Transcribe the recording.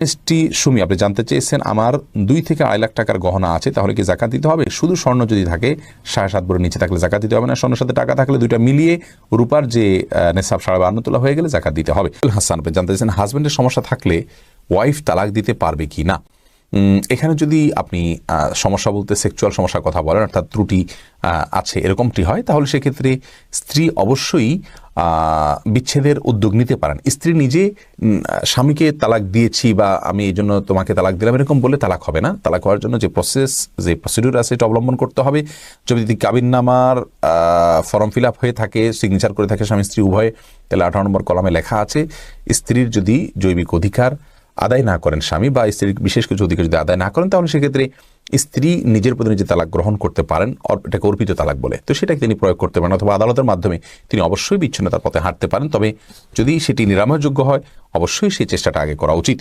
ST Sumi, আপনি জানতে চেয়েছেন আমার 2 থেকে 2.5 লাখ টাকার গহনা আছে, তাহলে কি জাকাত দিতে হবে? শুধু স্বর্ণ যদি থাকে 7.5 ভরের নিচে থাকলে জাকাত দিতে হবে না। স্বর্ণের সাথে টাকা থাকলে দুইটা মিলিয়ে রূপার যে নেশাব 52 তোলা হয়ে গেলে জাকাত দিতে হবে। হাসান, আপনি জানতে চেয়েছেন হাজব্যান্ডের সমস্যা থাকলে ওয়াইফ তালাক দিতে পারবে কি না। এখানে যদি আপনি সমস্যা বলতে সেক্সুয়াল সমস্যার কথা বলেন, অর্থাৎ ত্রুটি আছে এরকমটি হয়, তাহলে সেক্ষেত্রে স্ত্রী অবশ্যই বিচ্ছেদের উদ্যোগ নিতে পারেন। স্ত্রী নিজে স্বামীকে তালাক দিয়েছি বা আমি এই জন্য তোমাকে তালাক দিলাম এরকম বলে তালাক হবে না। তালাক হওয়ার জন্য যে প্রসিডিউর আছে এটা অবলম্বন করতে হবে। যদি কাবিননামার ফর্ম ফিল আপ হয়ে থাকে, সিগনেচার করে থাকে স্বামী স্ত্রী উভয়, তাহলে 18 নম্বর কলামে লেখা আছে স্ত্রীর যদি জৈবিক অধিকার আদায় না করেন স্বামী, বা স্ত্রীর বিশেষ কিছু অধিকার যদি আদায় না করেন, তাহলে সেক্ষেত্রে স্ত্রী নিজের প্রতি নিজে তালাক গ্রহণ করতে পারেন, এটাকে অর্পিত তালাক বলে। তো সেটাকে তিনি প্রয়োগ করতে পারেন, অথবা আদালতের মাধ্যমে তিনি অবশ্যই বিচ্ছিন্নতার পথে হাঁটতে পারেন। তবে যদি সেটি নিরাময়যোগ্য হয়, অবশ্যই সেই চেষ্টাটা আগে করা উচিত।